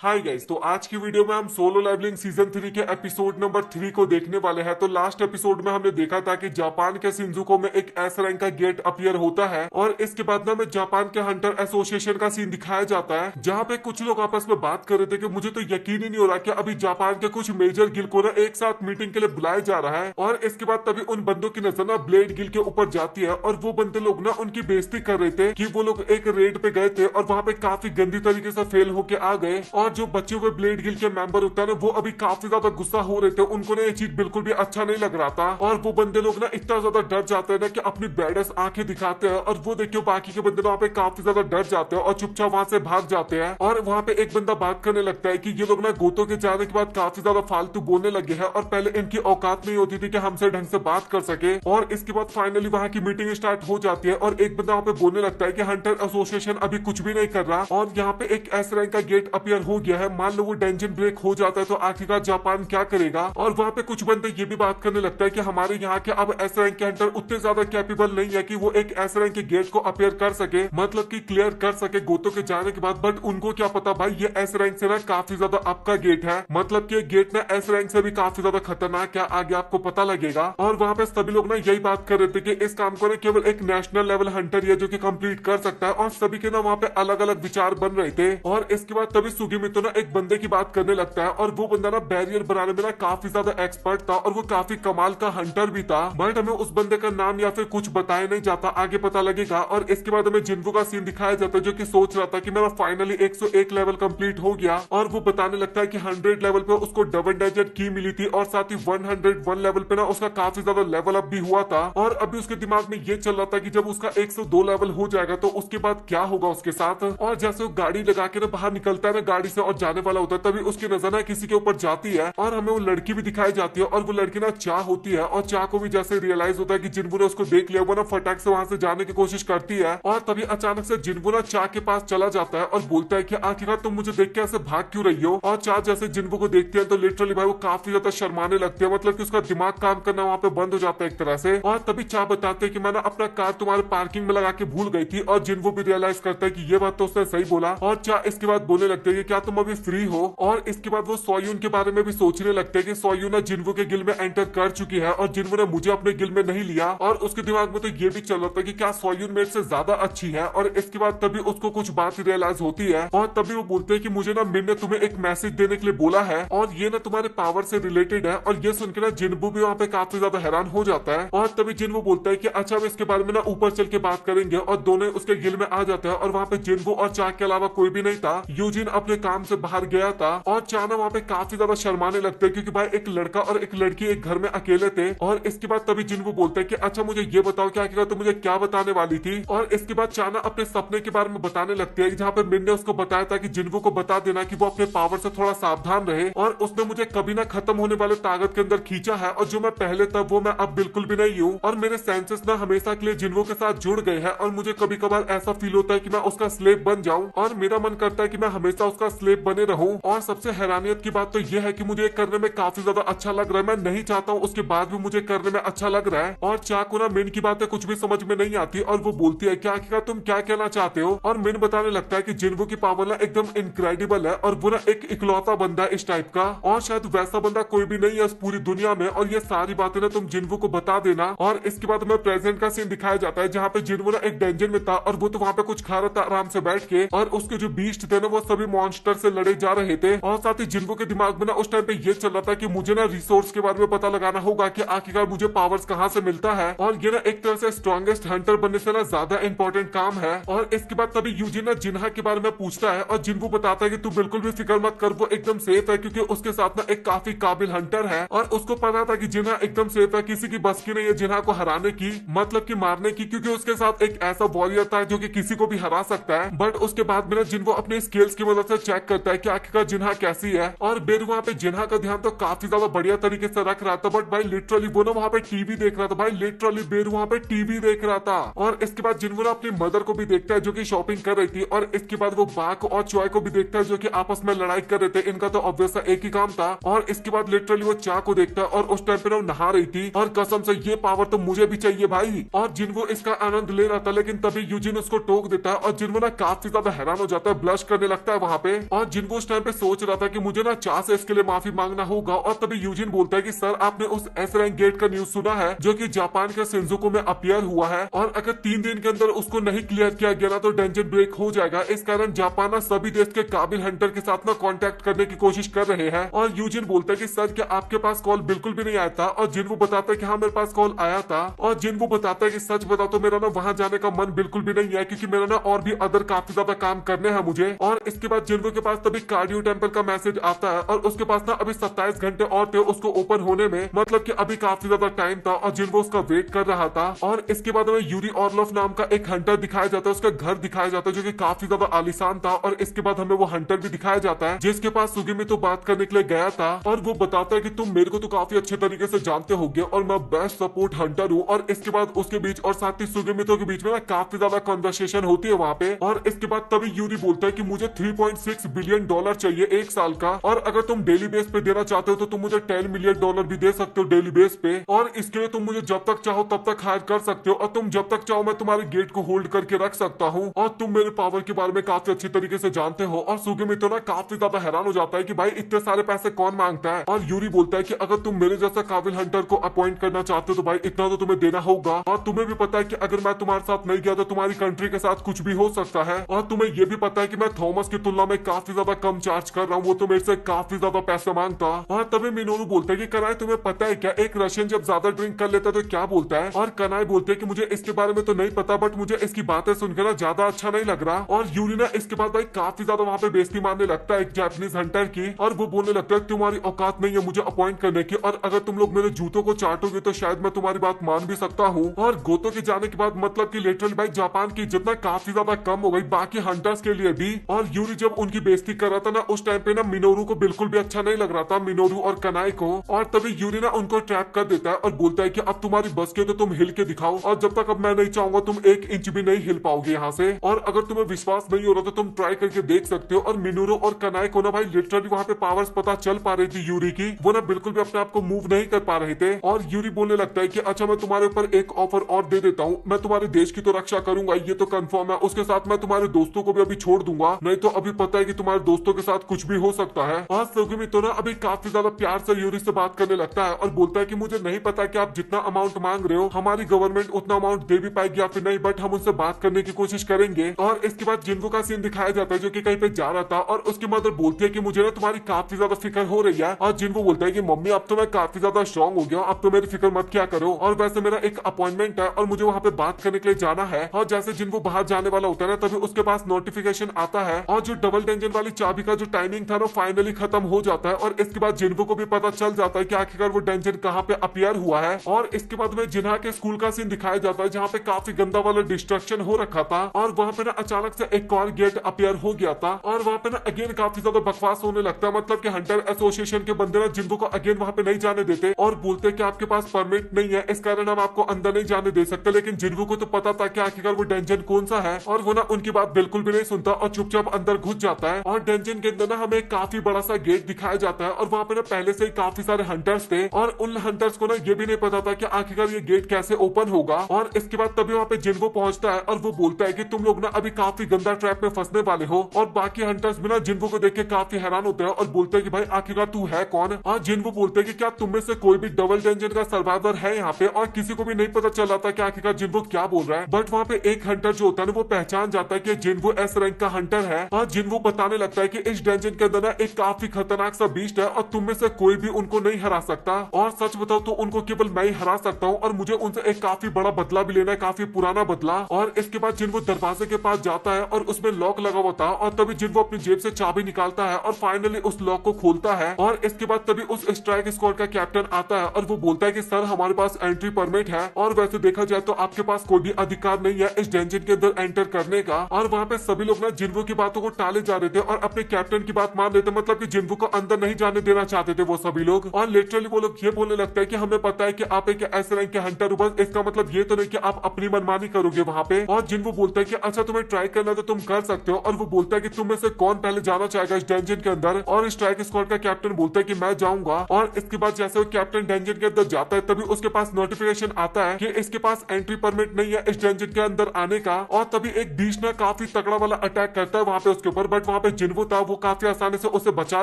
Hi guys, तो आज की वीडियो में हम सोलो लेवलिंग सीजन 3 के एपिसोड नंबर 3 को देखने वाले हैं। तो लास्ट एपिसोड में हमने देखा था कि जापान के शिंजुको में एक एस रैंक का गेट अपीयर होता है और इसके बाद ना हमें जापान के हंटर एसोसिएशन का सीन दिखाया जाता है, जहाँ पे कुछ लोग आपस में बात कर रहे थे कि मुझे तो यकीन ही नहीं हो रहा कि अभी जापान के कुछ मेजर गिल को ना एक साथ मीटिंग के लिए बुलाया जा रहा है। और इसके बाद तभी उन बंदों की नजर ना ब्लेड गिल के ऊपर जाती है और वो बंदे लोग ना उनकी बेइज्जती कर रहे थे कि वो लोग एक रेड पे गए थे और वहां पे काफी गंदी तरीके से फेल होके आ गए। और जो बचे हुए ब्लेड गिल के मेंबर होता है ना, वो अभी काफी ज्यादा गुस्सा हो रहे थे, उनको ना ये चीज बिल्कुल भी अच्छा नहीं लग रहा था। और वो बंदे लोग ना इतना ज्यादा डर जाते हैं ना कि अपनी बैडस आंखें दिखाते हैं और वो देखियो बाकी के बंदे वहां पे काफी ज्यादा डर जाते हैं और चुपचाप वहां से भाग जाते हैं। और वहां पे एक बंदा बात करने लगता है कि ये लोग ना गोतो के जाने के बाद काफी ज्यादा फालतू बोलने लगे हैं और पहले इनकी औकात नहीं होती थी कि हमसे ढंग से बात कर सके। और इसके बाद फाइनली वहां की मीटिंग स्टार्ट हो जाती है और एक बंदा वहां पे बोलने लगता है कि हंटर एसोसिएशन अभी कुछ भी नहीं कर रहा और यहाँ पे एक एस रैंक का गेट अपीयर हो गया है। मान लो वो डेंजन ब्रेक हो जाता है तो आखिरकार जापान क्या करेगा। और वहां पे कुछ बंदे ये भी बात करने लगता है कि हमारे यहाँ के अब एस रैंक के हंटर उतने ज्यादा कैपेबल नहीं है कि वो एक एस रैंक के गेट को अपीयर कर सके, मतलब कि क्लियर कर सके गोतो के जाने के बाद। बट उनको क्या पता भाई, ये एस रैंक से ना काफी ज्यादा अप का गेट है, मतलब कि गेट ना एस रैंक से भी काफी ज्यादा खतरनाक है, आगे आपको पता लगेगा। और वहां पे सभी लोग ना यही बात कर रहे थे कि इस काम को ना केवल एक नेशनल लेवल हंटर ही है जो कि कंप्लीट कर सकता है। और सभी के ना वहां पे अलग अलग विचार बन रहे थे। और इसके बाद तभी सुगिमितो ना एक बंदे की बात करने लगता है और वो बंदा ना बैरियर बनाने में ना काफी ज्यादा एक्सपर्ट था और वो काफी कमाल का हंटर भी था। बट हमें उस बंदे का नाम या फिर कुछ बताया नहीं जाता, आगे पता लगेगा। और इसके बाद हमें जिन्वो का सीन दिखाया जाता है जो कि सोच रहा था कि मेरा फाइनली 101 लेवल कंप्लीट हो गया। और वो बताने लगता है कि 100 लेवल पे उसको डबल डेजर्ट की मिली थी और साथ ही 101 लेवल पे ना उसका काफी ज्यादा लेवल अप भी हुआ था। और अभी उसके दिमाग में ये चल रहा था कि जब उसका 102 लेवल हो जाएगा तो उसके बाद क्या होगा उसके साथ। और जैसे वो गाड़ी लगा के ना बाहर निकलता है ना गाड़ी से और जाने वाला होता है, तभी उसकी नजर ना किसी के ऊपर जाती है और हमें वो लड़की भी दिखाई जाती है। और वो लड़की ना चाह होती है और चाह को भी जैसे रियलाइज होता है कि जिन्वो ने उसको देख लिया, वो ना फटाक से वहां से जाने की कोशिश करती है। और तभी अचानक से जिन्वो ना चाह के पास चला जाता है और बोलता है कि आखिरकार तुम मुझे देख के ऐसे भाग क्यों रही हो। और चाह जैसे जिन्वो को देखती है तो लिटरली भाई वो काफी ज्यादा शर्माने लगती है, मतलब कि उसका दिमाग काम करना वहां पे बंद हो जाता है एक तरह से। और तभी चाह बताते है कि मैं ना अपना कार तुम्हारे पार्किंग में लगा के भूल गई थी। और जिन्वो भी रियलाइज करता है कि ये बात तो उसने सही बोला। और चाह इसके बाद बोलने लगते है कि क्या तुम अभी फ्री हो। और इसके बाद वो सोयून के बारे में भी सोचने लगते हैं कि सोयून ना जिन्वो के गिल में एंटर कर चुकी है और जिन्वो ने मुझे अपने गिल में नहीं लिया। और उसके दिमाग में तो ये भी चल रहा था कि क्या सोयून मेरे से ज्यादा अच्छी है। और इसके बाद तभी उसको कुछ बात रियलाइज होती है और तभी वो बोलते हैं कि मुझे ना मिन ने तुम्हें एक मैसेज देने के लिए बोला है और ये ना तुम्हारे पावर से रिलेटेड है। और ये सुनकर ना जिन्वो भी वहाँ पे काफी ज्यादा हैरान हो जाता है। और तभी जिन्वो बोलता है कि अच्छा अब इसके बारे में ना ऊपर चल के बात करेंगे। और दोनों उसके गिल में आ जाते हैं और वहाँ पे जिन्वो और चाह के अलावा कोई भी नहीं था। यूजिन अपने काम से बाहर गया था और चाह ना वहाँ पे काफी ज्यादा शर्माने लगते हैं क्योंकि भाई एक लड़का और एक लड़की एक घर में अकेले थे। और इसके बाद तभी जिन्वो बोलता है कि अच्छा मुझे ये बताओ क्या आखिरकार तुम मुझे क्या बताने वाली थी। और इसके बाद चाना अपने सपने के बारे में बताने लगते हैं जहाँ पे मिन ने उसको बताया था कि जिन्वो को बता देना कि वो अपने पावर से थोड़ा सावधान रहे और उसने मुझे कभी ना खत्म होने वाले ताकत के अंदर खींचा है और जो मैं पहले था वो मैं अब बिल्कुल भी नहीं हूँ। और मेरे सेंसेस ना हमेशा के लिए जिन्वो के साथ जुड़ गए हैं और मुझे कभी कभार ऐसा फील होता है कि मैं उसका स्लेव बन जाऊं और मेरा मन करता है कि मैं हमेशा उसका स्लेव बने रहूं। और सबसे हैरानियत की बात तो यह है कि मुझे करने में काफी ज्यादा अच्छा लग रहा है, मैं नहीं चाहता हूँ उसके बाद भी मुझे करने में अच्छा लग रहा है। और चाह को ना मिन की बातें कुछ भी समझ में नहीं आती और वो बोलती है क्या आखिरकार तुम क्या कहना चाहते हो। और मिन बताने लगता है कि जिन्वो की पावर ना एकदम इनक्रेडिबल है और वो ना एक इकलौता बंदा है इस टाइप का और शायद वैसा बंदा कोई भी नहीं है इस पूरी दुनिया में। और ये सारी बातें ना तुम जिन्वो को बता देना। और इसके बाद हमें प्रेजेंट का सीन दिखाया जाता है जहाँ पे जिन्वो ना एक डेंजन में था और वो तो वहाँ पे कुछ खा रहा था आराम से बैठ के। और उसके जो बीस्ट थे ना वो सभी मॉन्स्टर से लड़े जा रहे थे। और साथ ही जिन्वो के दिमाग में ना उस टाइम पे ये चल रहा था कि मुझे ना रिसोर्स के बारे में पता लगाना होगा कि आखिरकार मुझे पावर्स कहाँ से मिलता है। और ये ना एक तरह से स्ट्रॉन्गेस्ट हंटर बनने से ना ज्यादा इंपॉर्टेंट काम है। और इसके बाद तभी यूजिन ना जिन्हा के बारे में पूछता है और जिन्वो बताता है कि तू बिल्कुल भी फिक्र मत कर, वो एकदम सेफ है क्योंकि उसके साथ ना एक काफी काबिल हंटर है। और उसको पता था कि जिन्हा एकदम सेफ है, किसी की बस की नहीं है जिन्हा को हराने की, मतलब कि मारने की, क्योंकि उसके साथ एक ऐसा वॉरियर था जो कि किसी को भी हरा सकता है। बट उसके बाद में ना जिन्वो अपने स्किल्स की मदद से चेक करता है कि आखिरकार जिन्हा कैसी है। और बेर वहाँ पे जिन्हा का ध्यान तो काफी ज्यादा बढ़िया तरीके से रख रहा था। बट भाई लिटरली वो ना वहाँ पे टीवी देख रहा था, भाई लिटरली बेर वहाँ पे टीवी देख रहा था। और इसके बाद जिन्वो ना अपनी मदर को भी देखता है जो कि शॉपिंग कर रही थी। और इसके बाद वो बाक और चॉय को भी देखता है जो कि आपस में लड़ाई कर रहे थे, इनका तो ऑब्वियस एक ही काम था। और इसके बाद लिटरली वो चाह को देखता है और उस टाइम पे ना नहा रही थी और कसम से ये पावर तो मुझे भी चाहिए भाई। और जिन्वो इसका आनंद ले रहा था लेकिन तभी यूजिन उसको टोक देता है और जिन्वो ना काफी ज्यादा हैरान हो जाता है, ब्लश करने लगता है वहाँ पे। और जिनको उस टाइम पे सोच रहा था कि मुझे ना चा से इसके लिए माफी मांगना होगा। और तभी यूजिन बोलता है कि सर आपने उस एस रैंक गेट का न्यूज सुना है जो कि जापान के शिंजुकू में अपीयर हुआ है, और अगर 3 दिन के अंदर उसको नहीं क्लियर किया गया ना तो डंजन ब्रेक हो जाएगा। इस कारण जापान ना सभी देश के काबिल हंटर के साथ ना कांटेक्ट करने की कोशिश कर रहे हैं। और यूजिन बोलता है कि सर क्या आपके पास कॉल बिल्कुल भी नहीं आया था? और जिन वो बताता है कि हाँ मेरे पास कॉल आया था। और जिन वो बताता है कि सच बताओ तो मेरा ना वहां जाने का मन बिल्कुल भी नहीं है, क्योंकि मेरा ना और भी अदर काफी ज्यादा काम करने हैं मुझे। और इसके बाद जिनको के पास तभी कार्डियो टेम्पल का मैसेज आता है और उसके पास ना अभी 27 घंटे और थे उसको ओपन होने में, मतलब कि अभी काफी ज्यादा टाइम था और जिनको उसका वेट कर रहा था। और इसके बाद हमें यूरी ऑर्लोफ नाम का एक हंटर दिखाया जाता है, उसका घर दिखाया जाता है जो कि काफी ज्यादा आलीशान था। और इसके बाद हमें वो हंटर भी दिखाया जाता है जिसके पास सुगेमी तो बात करने के लिए गया था, और वो बताता है कि तुम मेरे को तो काफी अच्छे तरीके से जानते होगे और मैं बेस्ट सपोर्ट हंटर हूँ। और इसके बाद उसके बीच और साथ ही सुगेमितो के बीच में ना काफी ज्यादा कन्वर्सेशन होती है वहाँ पे। और इसके बाद तभी यूरी बोलता है कि मुझे 3.6 बिलियन डॉलर चाहिए 1 साल का, और अगर तुम डेली बेस पे देना चाहते हो तो तुम मुझे 10 मिलियन डॉलर भी दे सकते हो डेली बेस पे, और इसके लिए तुम मुझे जब तक चाहो तब तक हायर कर सकते हो, और तुम जब तक चाहो मैं तुम्हारे गेट को होल्ड करके रख सकता हूँ, और तुम मेरे पावर के बारे में काफी अच्छी तरीके से जानते हो। और सुगेमितो ना काफी ज्यादा हैरान हो जाता है कि भाई इतने सारे पैसे कौन मांगता है। और यूरी बोलता है कि अगर तुम मेरे जैसा काबिल हंटर को अपॉइंट करना चाहते हो तो भाई इतना तो तुम्हें देना होगा, और तुम्हें भी पता है कि अगर मैं तुम्हारे साथ नहीं गया तो तुम्हारी कंट्री के साथ कुछ भी हो सकता है, और तुम्हें ये भी पता है कि मैं थॉमस की तुलना में काफी ज्यादा कम चार्ज कर रहा हूँ, वो तो मेरे से काफी ज्यादा पैसा मांगता। और तभी मिनोरू बोलता है कि कनाई तुम्हें पता है क्या एक रशियन जब ज्यादा ड्रिंक कर लेता है तो क्या बोलता है? और कनाई बोलते है कि मुझे इसके बारे में तो नहीं पता, बट मुझे इसकी बातें सुनकर ना ज्यादा अच्छा नहीं लग रहा। और यूरी ना इसके बाद भाई काफी ज्यादा वहाँ पे बेइज्जती मारने लगता है एक जापानीज हंटर की, और वो बोलने लगता है तुम्हारी औकात नहीं है मुझे अपॉइंट करने की, और अगर तुम लोग मेरे जूतों को चाटोगे तो शायद मैं तुम्हारी बात मान भी सकता हूँ। और गोतो के जाने के बाद मतलब कि लिटरली भाई जापान की इज्जत ना काफी ज्यादा कम हो गई बाकी हंटर्स के लिए भी। और यूरी जब उनकी बेइज्जती कर रहा था ना उस टाइम पे ना मिनोरू को बिल्कुल भी अच्छा नहीं लग रहा था, मिनोरू और कनाई को। और तभी यूरी ना उनको ट्रैप कर देता है और बोलता है कि अब तुम्हारी बस के तो तुम हिल के दिखाओ, और जब तक अब मैं नहीं चाहूंगा तुम 1 इंच भी नहीं हिल पाओगे यहाँ से, और अगर तुम्हें विश्वास नहीं हो रहा तो तुम ट्राई करके देख सकते हो। और मिनोरू और कनाई को ना भाई लिटरली वहाँ पे पावर्स पता चल पा रही थी यूरी की, वो ना बिल्कुल भी अपने आप को मूव नहीं कर पा रहे थे। और यूरी बोलने लगता है कि अच्छा मैं तुम्हारे ऊपर एक ऑफर और दे देता हूँ, मैं तुम्हारे देश की तो रक्षा करूंगा ये तो कंफर्म है, उसके साथ मैं तुम्हारे दोस्तों को भी अभी छोड़ दूंगा, नहीं तो अभी पता है कि तुम्हारे दोस्तों के साथ कुछ भी हो सकता है। और सुगेमितो ना अभी काफी ज्यादा प्यार से यूरी से बात करने लगता है और बोलता है कि मुझे नहीं पता कि आप जितना अमाउंट मांग रहे हो हमारी गवर्नमेंट उतना अमाउंट दे भी पाएगी या फिर नहीं, बट हम उनसे बात करने की कोशिश करेंगे। और इसके बाद जिनको का सीन दिखाया जाता है जो कि कहीं पे जा रहा था, और उसकी मदर बोलती है कि मुझे ना तुम्हारी काफी ज्यादा फिक्र हो रही है। और जिनको बोलता है कि मम्मी अब तो मैं काफी ज्यादा स्ट्रॉन्ग हो गया, अब तो मेरी फिक्र मत क्या करो, और वैसे मेरा एक अपॉइंटमेंट है और मुझे वहाँ पे बात करने के लिए जाना है। और जैसे जिनको बाहर जाने वाला होता है ना तभी उसके पास नोटिफिकेशन आता है, और जो डबल डेंजन वाली चाबी का जो टाइमिंग था ना फाइनली खत्म हो जाता है। और इसके बाद जिनको को भी पता चल जाता है कि आखिरकार वो डेंजन कहाँ पे अपीयर हुआ है। और इसके बाद में जिन्हा के स्कूल का सीन दिखाया जाता है जहाँ पे काफी गंदा वाला डिस्ट्रक्शन हो रखा था, और वहाँ पे ना अचानक से एक और गेट अपीयर हो गया था, और वहाँ पे ना अगेन काफी ज्यादा बकवास होने लगता है, मतलब कि हंटर एसोसिएशन के बंदे ना जिनको को अगेन वहाँ पे नहीं जाने देते और बोलते कि आपके पास परमिट नहीं है इस कारण हम आपको अंदर नहीं जाने दे सकते। लेकिन जिनको को तो पता था कि आखिरकार वो डेंजन कौन सा है, और वो ना उनकी बात बिल्कुल भी नहीं सुनता और चुपचाप अंदर घुस जाता है। और डेंजन के अंदर ना हमें काफी बड़ा सा गेट दिखाया जाता है, और वहाँ पे ना पहले से ही काफी सारे हंटर्स थे, और उन हंटर्स को ना ये भी नहीं पता था कि आखिरकार ये गेट कैसे ओपन होगा। और इसके बाद तभी वहाँ पे जिनको पहुंचता है और वो बोलता है कि तुम लोग ना अभी काफी गंदा ट्रैप में फंसने वाले हो। और बाकी हंटर्स भी ना जिनको को देख के काफी हैरान होते हैं और बोलते हैं कि भाई आखिरकार तू है कौन। और जिनको बोलते हैं कि क्या तुम में से कोई भी डबल डेंजन का सर्वाइवर है यहाँ पे, और किसी को भी नहीं पता चल रहा था कि आखिरकार जिनको क्या बोल रहा है। बट वहाँ पे एक हंटर जो होता है वो पहचान जाता है कि जिनको एस रैंक का हंटर है, और जिनको बताने लगता है कि इस डेंजन के अंदर ना एक काफी खतरनाक सा बीस्ट है और तुम में से कोई भी उनको नहीं हरा सकता, और सच बताओ तो उनको केवल मैं ही हरा सकता हूँ, और मुझे उनसे एक काफी बड़ा बदला भी लेना है, काफी पुराना बदला। और इसके बाद जिनको दरवाजे के पास जाता है और उसमें लॉक लगा हुआ था, और तभी जिनको अपनी जेब से चाबी निकालता है और फाइनली उस लॉक को खोलता है। और इसके बाद तभी उस स्ट्राइक स्क्वाड का कैप्टन आता है और वो बोलता है कि सर हमारे पास एंट्री परमिट है, और वैसे देखा जाए तो आपके पास कोई भी अधिकार नहीं है इस डेंजन के अंदर एंटर करने का। और वहाँ पे सभी लोग ना जिनको की बातों को टाले जा रहे थे और अपने कैप्टन की बात मान रहे थे, मतलब कि जिनको को अंदर नहीं जाने देना चाहते थे वो सभी लोग। और लिटरली वो लोग ये बोलने लगता है कि हमें पता है कि आप एक ऐसे रैंक के हंटर हो, बस इसका मतलब ये तो नहीं कि आप अपनी मनमानी करोगे वहाँ पे। और जिनको बोलता है कि अच्छा तुम्हें ट्राई करना तो तुम कर सकते हो, और वो बोलता है कि तुम में से कौन पहले जाना चाहेगा इस डेंजन के अंदर। और स्ट्राइक स्क्वाड का कैप्टन बोलता है कि मैं जाऊंगा। और इसके बाद जैसे वो कैप्टन डेंजन के अंदर जाता है तभी उसके पास नोटिफिकेशन आता है कि इसके पास एंट्री परमिट नहीं है इस डेंजन के अंदर आने का। और तभी एक बीच ना काफी तगड़ा वाला अटैक करता है वहाँ पे उसके ऊपर, बट वहाँ वहाँ पे जिन्वो था वो काफी आसानी से उसे बचा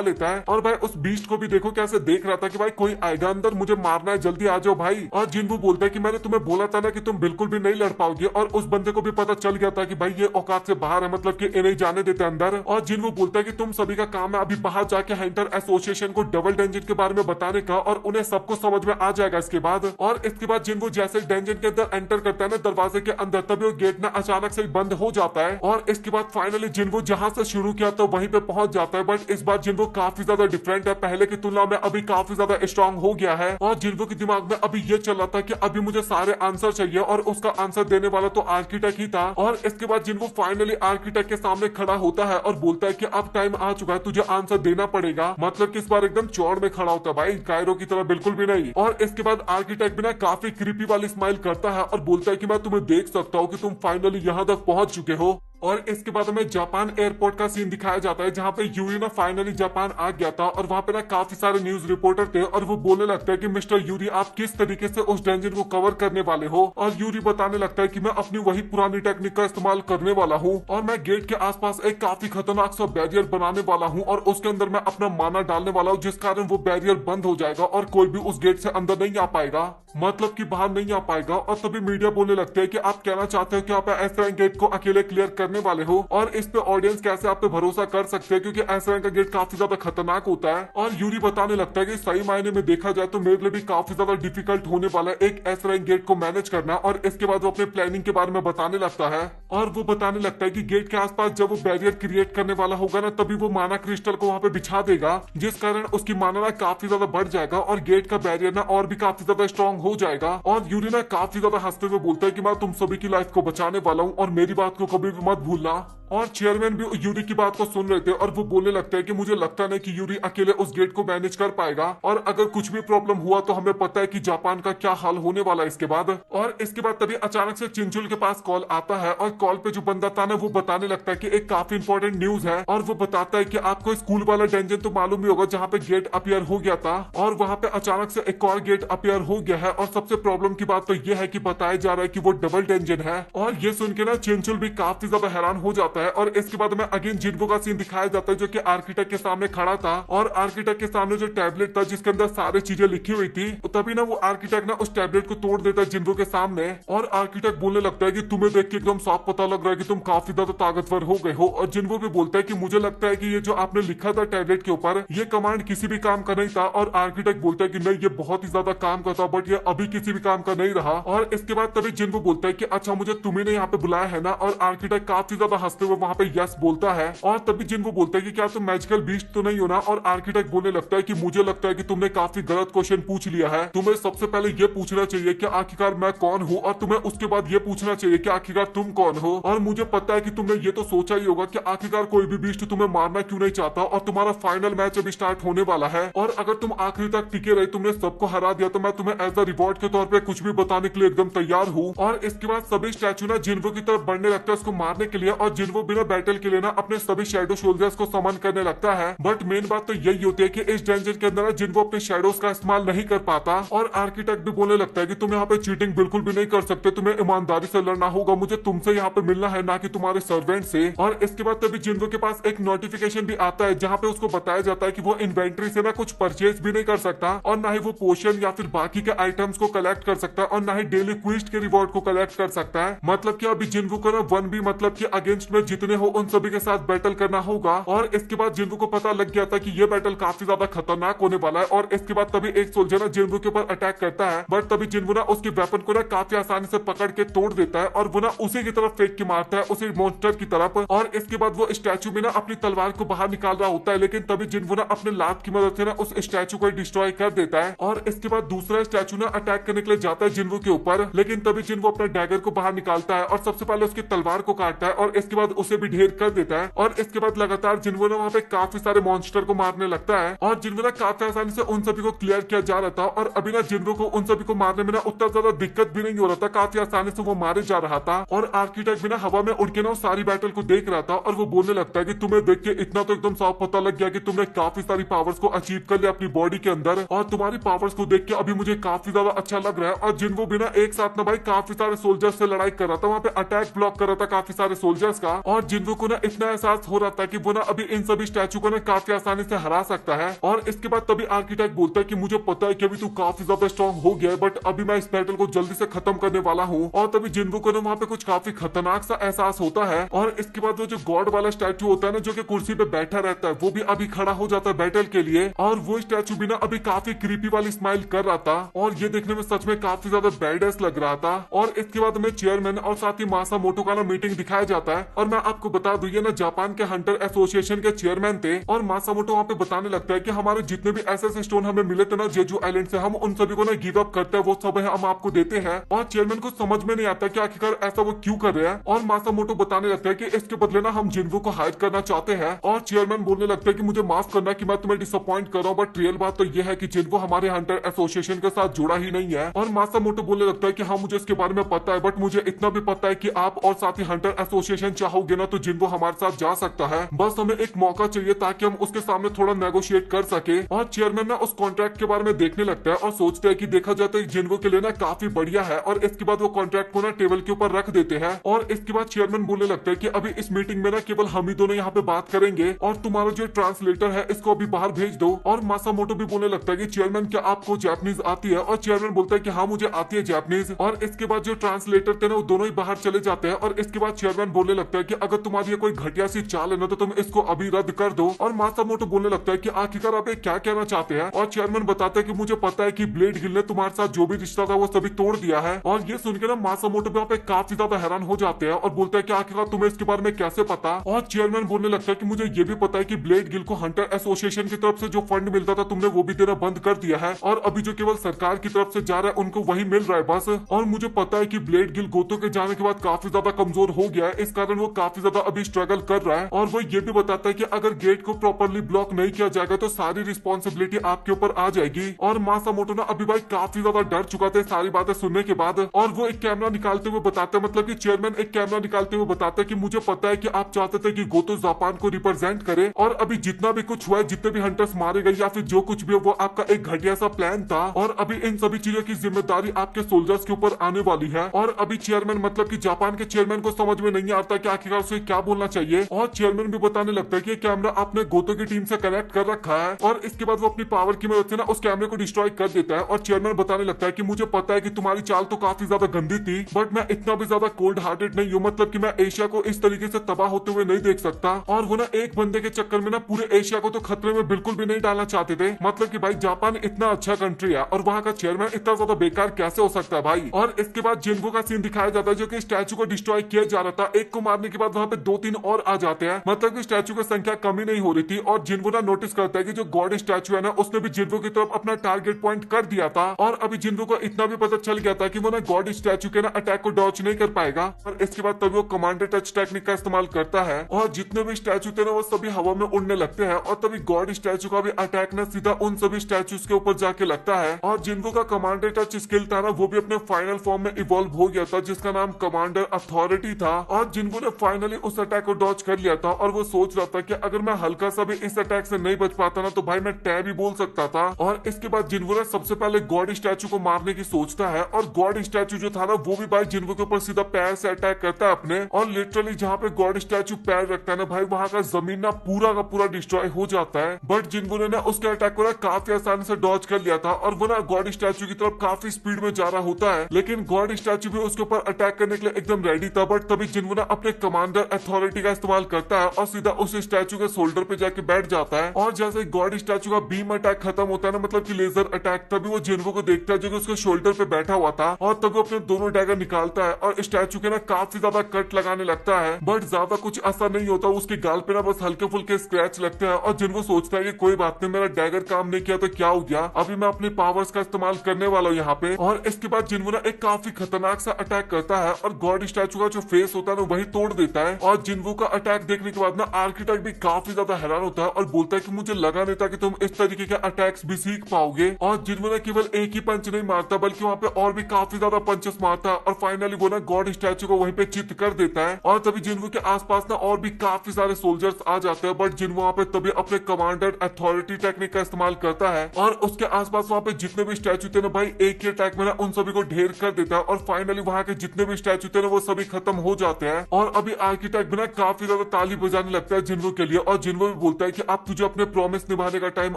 लेता है। और भाई उस बीस्ट को भी देखो कैसे देख रहा था कि भाई कोई आएगा अंदर, मुझे मारना है, जल्दी आ जाओ भाई। और जिन्वो बोलता है कि मैंने तुम्हें बोला था ना कि तुम बिल्कुल भी नहीं लड़ पाओगे। और उस बंदे को भी पता चल गया था कि भाई ये औकात से बाहर है, मतलब कि इन्हें जाने देते अंदर। और जिन्वो बोलता है कि तुम सभी का काम है अभी बाहर जाके हंटर एसोसिएशन को डबल डेंजन के बारे में बताने का, और उन्हें सबको समझ में आ जाएगा इसके बाद। और इसके बाद जिन्वो जैसे डेंजन के अंदर एंटर करता है ना दरवाजे के अंदर, तभी वो गेट ना अचानक से बंद हो जाता है। और इसके बाद फाइनली जिन्वो जहां से शुरू किया था वहीं पे पहुंच जाता है। बट इस बार जिन्वो काफी ज्यादा डिफरेंट है, पहले की तुलना में अभी काफी ज्यादा स्ट्रांग हो गया है। और जिन्वो के दिमाग में अभी ये चल रहा था कि अभी मुझे सारे आंसर चाहिए, और उसका आंसर देने वाला तो आर्किटेक्ट ही था। और इसके बाद जिन्वो फाइनली आर्किटेक्ट के सामने खड़ा होता है और बोलता है कि अब टाइम आ चुका है, तुझे आंसर देना पड़ेगा। मतलब कि इस बार एकदम चौड़ में खड़ा होता है भाई, कायरो की तरह बिल्कुल भी नहीं। और इसके बाद आर्किटेक्ट भी ना काफी क्रीपी वाली स्माइल करता है और बोलता है कि मैं तुम्हें देख सकता हूँ कि तुम फाइनली यहाँ तक पहुंच चुके हो। और इसके बाद हमें जापान एयरपोर्ट का सीन दिखाया जाता है जहां पे यूरी ना फाइनली जापान आ गया था। और वहां पे ना काफी सारे न्यूज रिपोर्टर थे और वो बोलने लगता है कि मिस्टर यूरी आप किस तरीके से उस डेंजन को कवर करने वाले हो। और यूरी बताने लगता है कि मैं अपनी वही पुरानी टेक्निक का इस्तेमाल करने वाला हूँ, और मैं गेट के आसपास एक काफी खतरनाक सा बैरियर बनाने वाला हूँ, और उसके अंदर मैं अपना माना डालने वाला हूँ, जिस कारण वो बैरियर बंद हो जाएगा और कोई भी उस गेट से अंदर नहीं आ पाएगा, मतलब कि बाहर नहीं आ पाएगा। और तभी मीडिया बोलने लगते हैं कि आप कहना चाहते हो कि आप एस रैंक गेट को अकेले क्लियर करने वाले हो, और इस पे ऑडियंस कैसे आप पे भरोसा कर सकते हैं, क्योंकि एस रैंक का गेट काफी ज्यादा खतरनाक होता है। और यूरी बताने लगता है कि सही मायने में देखा जाए तो मेरे लिए भी काफी ज्यादा डिफिकल्ट होने वाला है एक एस रैंक गेट को मैनेज करना। और इसके बाद वो अपने प्लानिंग के बारे में बताने लगता है, और वो बताने लगता है कि गेट के आसपास जब वो बैरियर क्रिएट करने वाला होगा ना, तभी वो माना क्रिस्टल को वहाँ पे बिछा देगा, जिस कारण उसकी माना ना काफी ज्यादा बढ़ जाएगा और गेट का बैरियर ना और भी काफी ज्यादा स्ट्रॉन्ग हो जाएगा। और यूरी ना काफी ज्यादा हंसते हुए बोलता है कि मैं तुम सभी की लाइफ को बचाने वाला हूँ, और मेरी बात को कभी भी मत भूलना। और चेयरमैन भी यूरी की बात को सुन रहे थे, और वो बोलने लगता है कि मुझे लगता नहीं कि यूरी अकेले उस गेट को मैनेज कर पाएगा, और अगर कुछ भी प्रॉब्लम हुआ तो हमें पता है कि जापान का क्या हाल होने वाला है इसके बाद। और इसके बाद तभी अचानक से चिंचुल के पास कॉल आता है, और कॉल पे जो बंदा था ना वो बताने लगता है कि एक काफी इंपॉर्टेंट न्यूज है। और वो बताता है कि आपको स्कूल वाला डेंजन तो मालूम ही होगा जहाँ पे गेट अपीयर हो गया था, और वहाँ पे अचानक से एक और गेट अपीयर हो गया है। और सबसे प्रॉब्लम की बात तो ये है कि बताया जा रहा है कि वो डबल डेंजन है। और ये सुन के ना चिंचुल भी काफी ज्यादा हैरान हो जाता है। और इसके बाद में अगेन जिन्वो का सीन दिखाया जाता है जो कि आर्किटेक्ट के सामने खड़ा था, और आर्किटेक्ट के सामने जो टैबलेट था जिसके अंदर सारी चीजें लिखी हुई थी, तभी ना वो आर्किटेक्ट ना उस टैबलेट को तोड़ देता है जिन्वो के सामने। और आर्किटेक्ट बोलने लगता है कि तुम्हें देख के एकदम साफ पता लग रहा है कि तुम काफी ज्यादा ताकतवर हो गए हो। और जिन्वो भी बोलता है कि मुझे लगता है कि ये जो आपने लिखा था टैबलेट के ऊपर, ये कमांड किसी भी काम का नहीं था। और आर्किटेक्ट बोलता है कि नहीं, ये बहुत ही ज्यादा काम का था, बट ये अभी किसी भी काम का नहीं रहा। और इसके बाद तभी जिन्वो बोलता है कि अच्छा मुझे तुम्ही ने यहाँ पे बुलाया है ना। और आर्किटेक्ट काफी ज्यादा हंसते हुए वहाँ पे यस बोलता है। और तभी जिन्वो बोलता है कि क्या तुम मैजिकल बीस्ट तो नहीं हो ना। और आर्किटेक्ट बोलने लगता है कि मुझे लगता है कि तुमने काफी गलत क्वेश्चन पूछ लिया है, तुम्हें सबसे पहले ये पूछना चाहिए कि आखिरकार मैं कौन हूँ, और तुम्हें उसके बाद ये पूछना चाहिए कि आखिरकार तुम कौन हो। और मुझे पता है कि तुमने ये तो सोचा ही होगा कि आखिरकार कोई भी बीस्ट तुम्हें मारना क्यों नहीं चाहता, और तुम्हारा फाइनल मैच अभी स्टार्ट होने वाला है। और अगर तुम आखिरी तक टिके रहे, तुमने सबको हरा दिया, तो मैं तुम्हें एज अ रिवॉर्ड के तौर पे कुछ भी बताने के लिए एकदम तैयार हूँ। और इसके बाद सभी स्टैचू ना जिन्वो की तरफ बढ़ने लगता है उसको मारने के लिए, और जिन्वो बिना बैटल के लिए ना अपने सभी शैडो सोल्जर्स को समन करने लगता है। बट मेन बात तो यही होती है कि इस डेंजन के अंदर जिन्वो अपने शैडोज का इस्तेमाल नहीं कर पाता। और आर्किटेक्ट भी बोलने लगता है कि तुम यहाँ पे चीटिंग बिल्कुल भी नहीं कर सकते, तुम्हें ईमानदारी से लड़ना होगा, मुझे तुमसे यहाँ पे मिलना है, ना कि तुम्हारे सर्वेंट से। और इसके बाद तभी जिन्वो के पास एक नोटिफिकेशन भी आता है जहाँ पे उसको बताया जाता है कि वो इन्वेंट्री से ना कुछ परचेज भी नहीं कर सकता, और ना ही वो पोशन या फिर बाकी के आइटम्स को कलेक्ट कर सकता है, और ना ही डेली क्विस्ट के रिवॉर्ड को कलेक्ट कर सकता है। मतलब कि अभी जिन्वो को ना वन भी मतलब कि अगेंस्ट में जितने हो उन सभी के साथ बैटल करना होगा। और इसके बाद जिन्वो को पता लग गया था कि ये बैटल काफी ज्यादा खतरनाक होने वाला है। और इसके बाद तभी एक सोल्जर ना जिन्वो के ऊपर अटैक करता है, बट तभी जिन्वो ना उसके वेपन को ना काफी आसानी से पकड़ के तोड़ देता है, और वो ना उसी की तरफ फेंक के मारता है, उसी मॉन्स्टर की तरफ। और इसके बाद वो स्टैचू में ना अपनी तलवार को बाहर निकाल रहा होता है, लेकिन तभी जिन्वो ना अपने लात की मदद से ना उस स्टैचू को डिस्ट्रॉय कर देता है। और इसके बाद दूसरा स्टैचू ना अटैक करने के लिए जाता है जिन्वो के ऊपर, लेकिन तभी जिन्वो अपना डैगर को बाहर निकालता है और सबसे पहले उसकी तलवार को काटता है, और इसके बाद उसे भी ढेर कर देता है। और इसके बाद लगातार जिन्वो ना वहाँ पे काफी सारे मॉन्स्टर को मारने लगता है, और जिन्वो ना काफी आसानी से उन सभी को क्लियर किया जा रहा था। और अभी ना जिन्वो को उन सभी को मारने में ना उतना ज्यादा दिक्कत भी नहीं हो रहा था, काफी आसानी से वो मारे जा रहा था। और आर्किटेक्ट भी ना हवा में उड़ के ना सारी बैटल को देख रहा था, और वो बोलने लगता है कि तुम्हें देख के इतना तो एकदम साफ पता लग गया कि तुमने काफी सारी पावर्स को अचीव कर लिया अपनी बॉडी के अंदर, और तुम्हारी पावर्स को देख के अभी मुझे काफी ज्यादा अच्छा लग रहा है। और जिन्वो भी ना एक साथ ना भाई काफी सारे सोल्जर्स से लड़ाई कर रहा था, वहाँ पे अटैक ब्लॉक कर रहा था काफी सारे सोल्जर्स का। और जिन्वो को ना इतना एहसास हो रहा था कि वो ना अभी इन सभी स्टैचू को ना काफी आसानी से हरा सकता है। और इसके बाद तभी आर्किटेक्ट बोलता है कि मुझे पता है कि अभी तू काफी ज्यादा स्ट्रॉन्ग हो गया है, बट अभी मैं इस बैटल को जल्दी से खत्म करने वाला हूँ। और तभी जिन्वो को ना वहाँ पे कुछ काफी खतरनाक सा एहसास होता है। और इसके बाद वो जो गॉड वाला स्टैचू होता है ना, जो कि कुर्सी पे बैठा रहता है, वो भी अभी खड़ा हो जाता है बैटल के लिए। और वो स्टैचू भी ना अभी काफी क्रीपी वाली स्माइल कर रहा था और ये देखने में सच में काफी ज्यादा बैडेस लग रहा था। और इसके बाद हमें चेयरमैन और साथ ही मासामोटो का ना मीटिंग दिखाया जाता है। और मैं आपको बता दूं, ये ना जापान के हंटर एसोसिएशन के चेयरमैन थे। और मासामोटो वहाँ पे बताने लगता है कि हमारे जितने भी ऐसे स्टोन हमें मिले थे ना जेजू आइलैंड से, हम उन सभी को ना गिव अप करते हैं, वो सब है हम आपको देते हैं। और चेयरमैन को समझ में नहीं आता कि आखिरकार ऐसा वो क्यों कर रहे हैं। और मासामोटो बताने लगता है कि इसके बदले ना हम जिन्वो को हायर करना चाहते हैं। और चेयरमैन बोलने लगता है कि मुझे माफ करना कि मैं तुम्हें डिसअपॉइंट कर रहा हूँ, बट रियल बात तो ये है कि जिन्वो हमारे हंटर एसोसिएशन के साथ जुड़ा ही नहीं है। और मासामोटो बोलने लगता है कि हाँ मुझे इसके बारे में पता है, बट मुझे इतना भी पता है कि आप और साथ ही हंटर एसोसिएशन चाहोगे ना तो जिन्वो हमारे साथ जा सकता है। बस हमें एक मौका चाहिए ताकि हम उसके सामने थोड़ा नेगोशिएट कर सके। और चेयरमैन ना उस कॉन्ट्रैक्ट के बारे में देखने लगता है और सोचते हैं कि देखा जाए तो जिन्वो के लिए ना काफी बढ़िया है। और इसके बाद वो कॉन्ट्रैक्ट को ना टेबल के ऊपर रख देते हैं। और इसके बाद चेयरमैन बोलने लगता है कि अभी इस मीटिंग में ना केवल हम ही दोनों यहाँ पे बात करेंगे और तुम्हारा जो ट्रांसलेटर है इसको अभी बाहर भेज दो। और मासामोटो भी बोलने लगता है कि चेयरमैन क्या आपको जापानीज आती है? और चेयरमैन बोलता है कि हाँ मुझे आती है जापानीज। और इसके बाद जो ट्रांसलेटर थे ना वो दोनों ही बाहर चले जाते हैं। और इसके बाद चेयरमैन बोलने लगता है कि अगर तुम्हारी ये कोई घटिया सी चाल है ना तो तुम इसको अभी रद्द कर दो। और मासामोटो बोलने लगता है कि आखिरकार आप क्या कहना चाहते हैं? और चेयरमैन बताता है कि मुझे पता है कि ब्लेड गिल ने तुम्हारे साथ जो भी रिश्ता था वो सभी तोड़ दिया है। और ये सुनकर ना मासामोटो वहाँ पे काफी ज्यादा हैरान हो जाते हैं और बोलता है कि आखिरकार तुम्हें इसके बारे में कैसे पता? और चेयरमैन बोलने लगता है कि मुझे ये भी पता है कि ब्लेड गिल को हंटर एसोसिएशन की तरफ से जो फंड मिलता था तुमने वो भी देना बंद कर दिया है और अभी जो केवल सरकार की तरफ से जा रहा है उनको वही मिल रहा है बस। और मुझे पता है कि ब्लेड गिल गोतो के जाने के बाद काफी ज्यादा कमजोर हो गया है, इस कारण वो काफी ज्यादा अभी स्ट्रगल कर रहा है। और वो ये भी बताता है कि अगर गेट को प्रॉपरली ब्लॉक नहीं किया जाएगा तो सारी रिस्पॉन्सिबिलिटी आपके ऊपर आ जाएगी। और मासामोटो ना अभी भाई काफी ज्यादा डर चुका था सारी बातें सुनने के बाद। और वो एक कैमरा निकालते हुए बताते, मतलब कि चेयरमैन एक कैमरा निकालते हुए बताते कि मुझे पता है कि आप चाहते थे कि गोतो जापान को रिप्रेजेंट करे और अभी जितना भी कुछ हुआ है, जितने भी हंटर्स मारे गए या फिर जो कुछ भी वो आपका एक घटिया सा प्लान था। और अभी इन सभी चीजों की जिम्मेदारी आपके सोल्जर्स के ऊपर आने वाली है। और अभी चेयरमैन मतलब कि जापान के चेयरमैन को समझ में नहीं आता कि आखिरकार उसे क्या बोलना चाहिए। और चेयरमैन भी बताने लगता है कि कैमरा आपने गोतो की टीम से कनेक्ट कर रखा है। और इसके बाद वो अपनी पावर की मदद से ना उस कैमरे को डिस्ट्रॉय कर देता है। और चेयरमैन बताने लगता है कि मुझे पता है कि तुम्हारी चाल तो काफी ज्यादा गंदी थी, बट मैं इतना भी ज्यादा कोल्ड हार्टेड नहीं हूँ, मतलब कि मैं एशिया को इस तरीके से तबाह होते हुए नहीं देख सकता। और वो ना एक बंदे के चक्कर में ना पूरे एशिया को तो खतरे में बिल्कुल भी नहीं डालना चाहते थे। मतलब कि भाई जापान इतना अच्छा कंट्री है और वहाँ का चेयरमैन इतना ज्यादा बेकार कैसे हो सकता है भाई। और इसके बाद जिन्वो का सीन दिखाया जाता है जो कि स्टैचू को डिस्ट्रॉय किया जा रहा था। एक को मारने के बाद वहाँ पे 2-3 और आ जाते हैं, मतलब कि स्टैचू की संख्या कमी नहीं हो रही थी। और जिन्वो ना नोटिस करता है कि जो गॉड स्टैचू है ना उसने भी जिन्वो की तरफ अपना टारगेट पॉइंट कर दिया था। और अभी जिन्वो को इतना भी पता चल गया था कि वो ना गॉड स्टैचू के ना अटैक को डॉच नहीं कर पाएगा। और इसके बाद तभी वो कमांडर टच टेक्निक का इस्तेमाल करता है और जितने भी स्टैचू थे ना वो सभी हवा में उड़ने लगते हैं। और तभी गॉड स्टैचू का भी अटैक ना सीधा उन सभी स्टैचूज के ऊपर जाके लगता है। और जिन्वो का कमांडर टच स्किल था ना वो भी अपने फाइनल फॉर्म में इवॉल्व हो गया था, जिसका नाम कमांडर अथॉरिटी था। और जिन्वो ने फाइनली उस अटैक को डॉच कर लिया था। और वो सोच रहा था कि अगर मैं हल्का सा भी इस अटैक से नहीं बच पाता ना तो भाई मैं टै भी बोल सकता था। और इसके बाद जिन्वो ने सबसे पहले गॉड स्टैचू को मारने की सोचता है। और गॉड स्टैचू जो था ना वो भी भाई जिन्वो के ऊपर सीधा पैर से अटैक करता है अपने। और लिटरली जहाँ पे गॉड स्टैचू पैर रखता है ना भाई वहाँ का जमीन ना पूरा का पूरा डिस्ट्रॉय हो जाता है। बट जिन्वो ने ना उसके अटैक को ना काफी आसानी से डॉच कर लिया था और वो ना गॉड स्टैचू की तरफ काफी स्पीड में जा रहा होता है। लेकिन गॉड स्टैचू भी उसके ऊपर अटैक करने के लिए एकदम रेडी था। बट तभी जिन्वो ना अपने कमांडर अथॉरिटी का इस्तेमाल करता है और सीधा उस स्टैचू के शोल्डर पे जाके बैठ जाता है। और जैसे गॉड स्टैचू का बीम अटैक खत्म होता है ना, मतलब कि लेजर अटैक, तभी वो जिन्वो को देखता है जो कि उसके शोल्डर पे बैठा हुआ था। और तभी वो अपने दोनों डैगर निकालता है और स्टैचू के ना काफी ज्यादा कट लगाने लगता है। बट ज्यादा कुछ असर नहीं होता, उसके गाल पे ना बस हल्के फुल्के स्क्रैच लगते हैं। और जिन्वो सोचता है कि कोई बात नहीं, मेरा डैगर काम नहीं किया तो क्या हो गया, अभी मैं अपनी पावर्स का इस्तेमाल करने वाला हूँ यहाँ पे। और इसके बाद जिन्वो ना एक काफी खतरनाक सा अटैक करता है और गॉड स्टैचू का जो फेस होता है ना वही तोड़ देता है। और जिन्वो का अटैक देखने के बाद ना आर्किटेक्ट भी काफी ज्यादा हैरान होता है और बोलता है कि मुझे लगा नहीं था कि तुम इस तरीके के अटैक्स भी सीख पाओगे। और जिन्वो ने केवल एक ही पंच नहीं मारता बल्कि वहाँ पे और भी काफी ज्यादा पंचेस मारता है। और फाइनली वो ना गॉड स्टैचू को वहीं पे चित कर देता है। और तभी जिन्वो के आसपास ना और भी काफी सारे सोल्जर्स आ जाते हैं। बट जिन्वो वहाँ पे तभी अपने कमांडर अथॉरिटी टेक्निक का इस्तेमाल करता है और उसके आसपास वहाँ पे जितने भी स्टैचू थे ना भाई एक ही अटैक में ना उन सभी को ढेर कर देता है। और फाइनली वहाँ के जितने भी स्टैचू थे ना वो सभी खत्म हो जाते हैं। और अभी आर्किटेक्ट भी ना काफी ज्यादा ताली बजाने लगता है जिन्वो के लिए, और जिन्वो भी बोलता है कि अब तुझे अपने प्रॉमिस निभाने का टाइम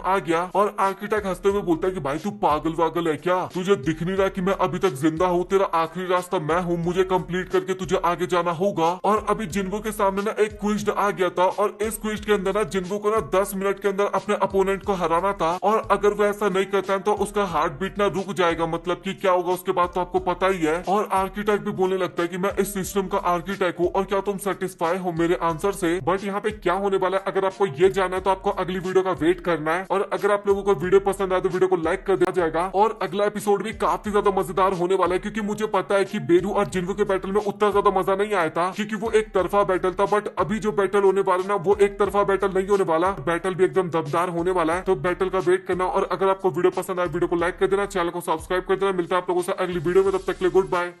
आ गया। और आर्किटेक्ट हंसते हुए बोलता है कि भाई तू पागल वागल है क्या, तुझे दिख नहीं रहा कि मैं अभी तक जिंदा हूँ, तेरा आखिरी रास्ता मैं हूँ, मुझे कंप्लीट करके तुझे आगे जाना होगा। और अभी जिन्वो के सामने ना एक क्विज आ गया था, और इस क्विज के अंदर ना जिन्वो को ना 10 मिनट के अंदर अपने अपोनेंट को हराना था, और अगर वो ऐसा नहीं करता है तो उसका हार्ट बीट ना रुक जाएगा, मतलब कि क्या होगा उसके बाद तो आपको पता ही है। और आर्किटेक्ट भी बोलने लगता है कि मैं इस सिस्टम का आर्किटेक्ट हूँ, और क्या तुम सेटिस्फाई हो मेरे आंसर से। बट यहाँ पे क्या होने वाला है अगर आपको ये जानना है तो आपको अगली वीडियो का वेट करना है। और अगर आप लोगों को वीडियो पसंद आए तो वीडियो को लाइक कर दिया जाएगा। और अगला एपिसोड भी काफी ज्यादा मजेदार होने वाला है, क्योंकि मुझे पता है कि बेरू और जिन्वो के बैटल में उतना ज्यादा मजा नहीं आया था, क्योंकि वो एक तरफा बैटल था। बट अभी जो बैटल होने वाला ना वो एक तरफा बैटल नहीं होने वाला, बैटल भी एकदम दमदार होने वाला है। तो बैटल का वेट करना, और अगर आपको वीडियो पसंद आए वीडियो को लाइक कर देना, चैनल को सब्सक्राइब कर देना। मिलता है आप लोगों से अगली वीडियो में, तब तक के लिए गुड बाय।